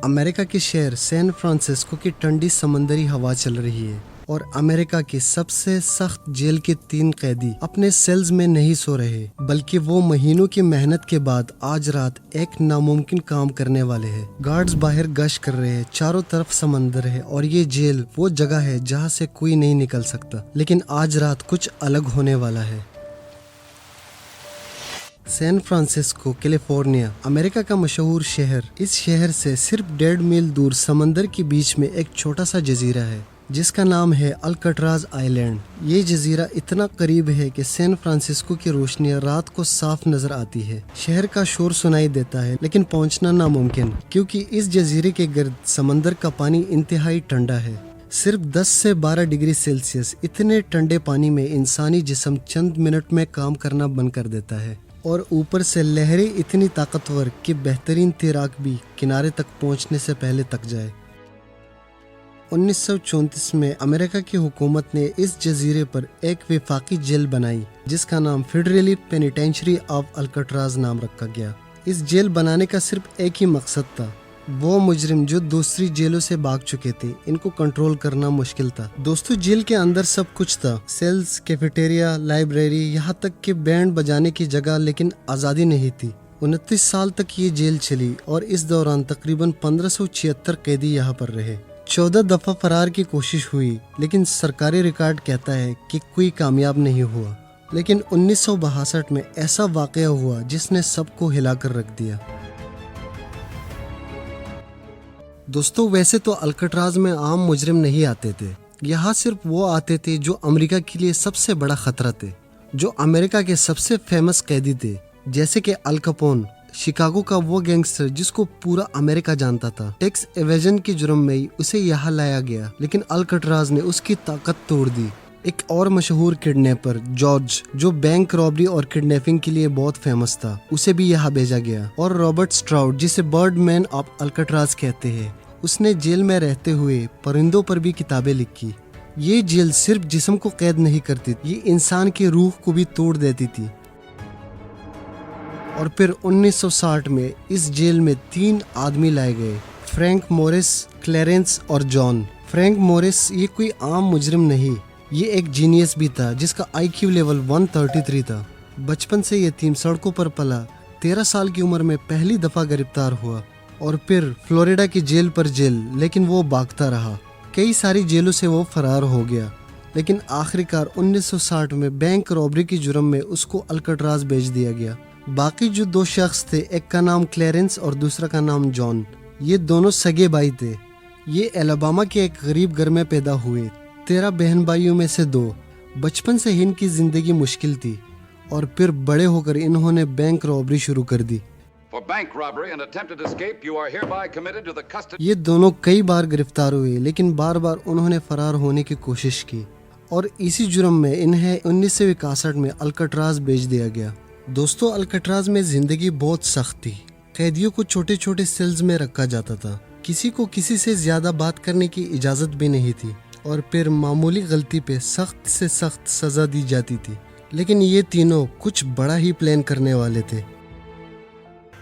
امریکہ کے شہر San Francisco کی ٹھنڈی سمندری ہوا چل رہی ہے اور امریکہ کی سب سے سخت جیل کے 3 قیدی اپنے سیلز میں نہیں سو رہے، بلکہ وہ مہینوں کی محنت کے بعد آج رات ایک ناممکن کام کرنے والے ہیں۔ گارڈز باہر گشت کر رہے ہیں، چاروں طرف سمندر ہے اور یہ جیل وہ جگہ ہے جہاں سے کوئی نہیں نکل سکتا، لیکن آج رات کچھ الگ ہونے والا ہے۔ سین فرانسسکو کیلیفورنیا امریکہ کا مشہور شہر۔ اس شہر سے صرف 1.5 میل دور سمندر کے بیچ میں ایک چھوٹا سا جزیرہ ہے جس کا نام ہے الکٹراز آئی لینڈ۔ یہ جزیرہ اتنا قریب ہے کہ سین فرانسسکو کی روشنی رات کو صاف نظر آتی ہے۔ شہر کا شور سنائی دیتا ہے لیکن پہنچنا ناممکن، کیونکہ اس جزیرے کے گرد سمندر کا پانی انتہائی ٹھنڈا ہے، صرف 10 سے 12 ڈگری سیلسیس۔ اتنے ٹھنڈے پانی میں انسانی جسم چند منٹ میں کام کرنا بند کر دیتا ہے، اور اوپر سے لہریں اتنی طاقتور کہ بہترین تیراک بھی کنارے تک پہنچنے سے پہلے تک جائے۔ 1934 میں امریکہ کی حکومت نے اس جزیرے پر ایک وفاقی جیل بنائی جس کا نام فیڈرلی پینیٹینشری آف الکٹراز نام رکھا گیا۔ اس جیل بنانے کا صرف ایک ہی مقصد تھا، وہ مجرم جو دوسری جیلوں سے بھاگ چکے تھے ان کو کنٹرول کرنا مشکل تھا۔ دوستو، جیل کے اندر سب کچھ تھا، سیلز، کیفیٹیریا، لائبریری، یہاں تک کہ بینڈ بجانے کی جگہ، لیکن آزادی نہیں تھی۔ 29 سال تک یہ جیل چلی اور اس دوران تقریباً 1576 قیدی یہاں پر رہے۔ 14 دفعہ فرار کی کوشش ہوئی لیکن سرکاری ریکارڈ کہتا ہے کہ کوئی کامیاب نہیں ہوا۔ لیکن 1962 میں ایسا واقعہ ہوا جس نے سب کو ہلا کر رکھ دیا۔ دوستو، ویسے تو الکٹراز میں عام مجرم نہیں آتے تھے، یہاں صرف وہ آتے تھے جو امریکہ کے لیے سب سے بڑا خطرہ تھے، جو امریکہ کے سب سے فیمس قیدی تھے، جیسے کہ ال کپون، شکاگو کا وہ گینگسٹر جس کو پورا امریکہ جانتا تھا۔ ٹیکس ایویژن کے جرم میں ہی اسے یہاں لایا گیا، لیکن الکٹراز نے اس کی طاقت توڑ دی۔ ایک اور مشہور کڈنیپر جارج، جو بینک رابری اور کڈنیپنگ کے لیے بہت فیمس تھا، اسے بھی یہاں بھیجا گیا۔ اور رابرٹ سٹراؤڈ، جسے برڈ مین آف الکٹراز کہتے ہیں، اس نے جیل میں رہتے ہوئے پرندوں پر بھی کتابیں لکھی۔ یہ جیل صرف جسم کو قید نہیں کرتی، یہ انسان کی روح کو بھی توڑ دیتی تھی۔ اور پھر 1960 میں اس جیل میں 3 آدمی لائے گئے، فرینک مورس، کلیرنس اور جان۔ فرینک مورس یہ کوئی عام مجرم نہیں، یہ ایک جینیس بھی تھا جس کا IQ لیول 133 تھا۔ بچپن سے یتیم سڑکوں پر پلا، 13 سال کی عمر میں پہلی دفعہ گرفتار ہوا، اور پھر فلوریڈا کی جیل پر جیل، لیکن وہ بھاگتا رہا۔ کئی ساری جیلوں سے وہ فرار ہو گیا، لیکن آخرکار 1960 میں بینک رابری کی جرم میں اس کو الکٹراز بھیج دیا گیا۔ باقی جو 2 شخص تھے، ایک کا نام کلیرنس اور دوسرا کا نام جان، یہ دونوں سگے بھائی تھے۔ یہ الاباما کے ایک غریب گھر میں پیدا ہوئے، 13 بہن بھائیوں میں سے 2۔ بچپن سے ان کی زندگی مشکل تھی، اور پھر بڑے ہو کر انہوں نے بینک رابری شروع کر دی۔ یہ دونوں کئی بار گرفتار ہوئے، لیکن بار بار انہوں نے فرار ہونے کی کوشش کی، اور اسی جرم میں انہیں 1961 میں الکٹراز بھیج دیا گیا۔ دوستو، الکٹراز میں زندگی بہت سخت تھی۔ قیدیوں کو چھوٹے چھوٹے سیلز میں رکھا جاتا تھا، کسی کو کسی سے زیادہ بات کرنے کی اجازت بھی نہیں تھی، اور پھر معمولی غلطی پہ سخت سے سخت سزا دی جاتی تھی۔ لیکن یہ تینوں کچھ بڑا ہی پلان کرنے والے تھے۔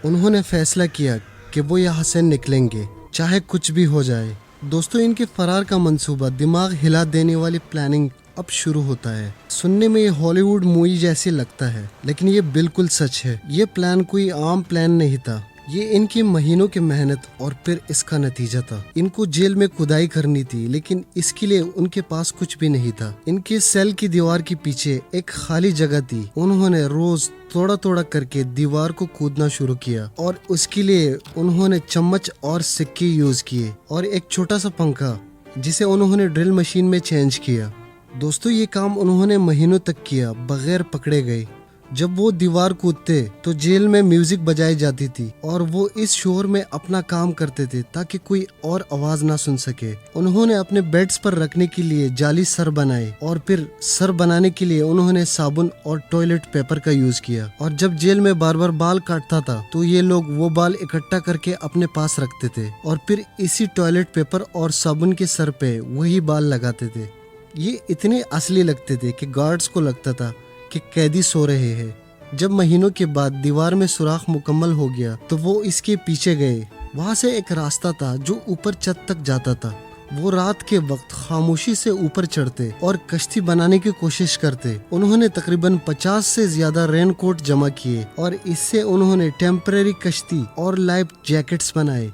انہوں نے فیصلہ کیا کہ وہ یہاں سے نکلیں گے چاہے کچھ بھی ہو جائے۔ دوستو، ان کے فرار کا منصوبہ دماغ ہلا دینے والی پلاننگ اب شروع ہوتا ہے۔ سننے میں یہ ہالی ووڈ مووی جیسی لگتا ہے، لیکن یہ بالکل سچ ہے۔ یہ پلان کوئی عام پلان نہیں تھا، یہ ان کی مہینوں کی محنت اور پھر اس کا نتیجہ تھا۔ ان کو جیل میں کھدائی کرنی تھی، لیکن اس کے لیے ان کے پاس کچھ بھی نہیں تھا۔ ان کے سیل کی دیوار کے پیچھے ایک خالی جگہ تھی۔ انہوں نے روز توڑا توڑا کر کے دیوار کو کودنا شروع کیا، اور اس کے لیے انہوں نے چمچ اور سکے یوز کیے، اور ایک چھوٹا سا پنکھا جسے انہوں نے ڈرل مشین میں چینج کیا۔ دوستو، یہ کام انہوں نے مہینوں تک کیا بغیر پکڑے گئے۔ جب وہ دیوار کودتے تو جیل میں میوزک بجائی جاتی تھی، اور وہ اس شور میں اپنا کام کرتے تھے تاکہ کوئی اور آواز نہ سن سکے۔ انہوں نے اپنے بیڈز پر رکھنے کے لیے جعلی سر بنائے، اور پھر سر بنانے کے لیے انہوں نے صابن اور ٹوائلٹ پیپر کا یوز کیا۔ اور جب جیل میں بار بار بال کاٹتا تھا تو یہ لوگ وہ بال اکٹھا کر کے اپنے پاس رکھتے تھے، اور پھر اسی ٹوائلٹ پیپر اور صابن کے سر پہ وہی بال لگاتے تھے۔ یہ اتنے اصلی لگتے تھے کہ گارڈز کو لگتا تھا کہ قیدی سو رہے ہیں۔ جب مہینوں کے بعد دیوار میں سوراخ مکمل ہو گیا تو وہ اس کے پیچھے گئے، وہاں سے ایک راستہ تھا جو اوپر چھت تک جاتا تھا. وہ رات کے وقت خاموشی سے اوپر چڑھتے اور کشتی بنانے کی کوشش کرتے. انہوں نے تقریباً 50 سے زیادہ رین کوٹ جمع کیے اور اس سے انہوں نے ٹیمپریری کشتی اور لائف جیکٹس بنائے.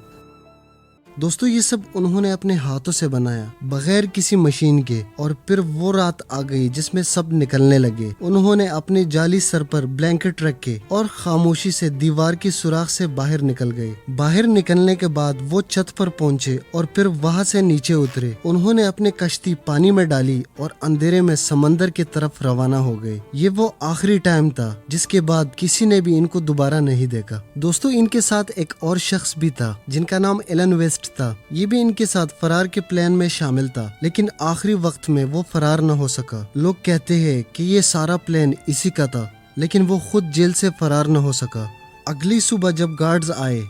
دوستو یہ سب انہوں نے اپنے ہاتھوں سے بنایا بغیر کسی مشین کے. اور پھر وہ رات آ گئی جس میں سب نکلنے لگے. انہوں نے اپنے جالی سر پر بلینکٹ رکھے اور خاموشی سے دیوار کی سوراخ سے باہر نکل گئے. باہر نکلنے کے بعد وہ چھت پر پہنچے اور پھر وہاں سے نیچے اترے. انہوں نے اپنے کشتی پانی میں ڈالی اور اندھیرے میں سمندر کی طرف روانہ ہو گئے. یہ وہ آخری ٹائم تھا جس کے بعد کسی نے بھی ان کو دوبارہ نہیں دیکھا. دوستو ان کے ساتھ ایک اور شخص بھی تھا جن کا نام ایلن ویسٹ تھا. یہ بھی ان کے ساتھ فرار کے پلان میں شامل تھا لیکن آخری وقت میں وہ فرار نہ ہو سکا. لوگ کہتے ہیں کہ یہ سارا پلان اسی کا تھا لیکن وہ خود جیل سے فرار نہ ہو سکا. اگلی صبح جب گارڈز آئے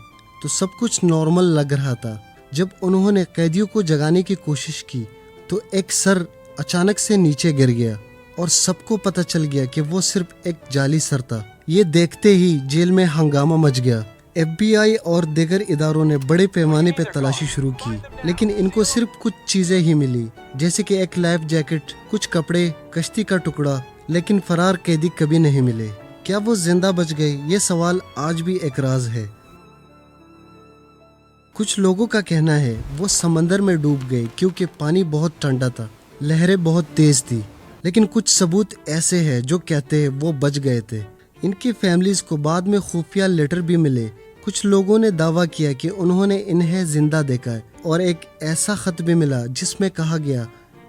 تو سب کچھ نارمل لگ رہا تھا. جب انہوں نے قیدیوں کو جگانے کی کوشش کی تو ایک سر اچانک سے نیچے گر گیا اور سب کو پتہ چل گیا کہ وہ صرف ایک جعلی سر تھا. یہ دیکھتے ہی جیل میں ہنگامہ مچ گیا. FBI اور دیگر اداروں نے بڑے پیمانے پہ تلاشی شروع کی لیکن ان کو صرف کچھ چیزیں ہی ملی جیسے کہ ایک لائف جیکٹ, کچھ کپڑے, کشتی کا ٹکڑا. لیکن فرار قیدی کبھی نہیں ملے. کیا وہ زندہ بچ گئے؟ یہ سوال آج بھی ایک راز ہے. کچھ لوگوں کا کہنا ہے وہ سمندر میں ڈوب گئے کیونکہ پانی بہت ٹھنڈا تھا, لہریں بہت تیز تھی. لیکن کچھ ثبوت ایسے ہیں جو کہتے ہیں وہ بچ گئے تھے. ان کی فیملیز کو بعد میں خفیہ لیٹر بھی ملے. کچھ لوگوں نے دعویٰ کیا کہ انہوں نے انہیں زندہ دیکھا ہے اور ایک ایسا خط بھی ملا جس میں کہا گیا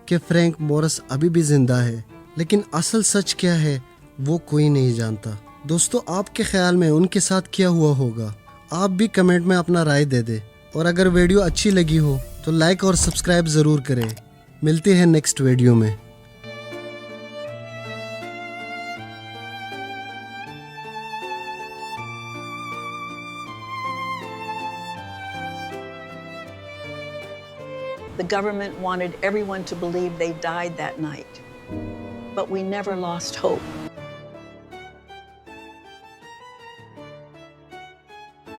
کہ فرینک مورس ابھی بھی زندہ ہے. لیکن اصل سچ کیا ہے وہ کوئی نہیں جانتا. دوستو آپ کے خیال میں ان کے ساتھ کیا ہوا ہوگا؟ آپ بھی کمنٹ میں اپنا رائے دے دیں اور اگر ویڈیو اچھی لگی ہو تو لائک اور سبسکرائب ضرور کریں. ملتے ہیں نیکسٹ ویڈیو میں. The government wanted everyone to believe they died that night, but we never lost hope.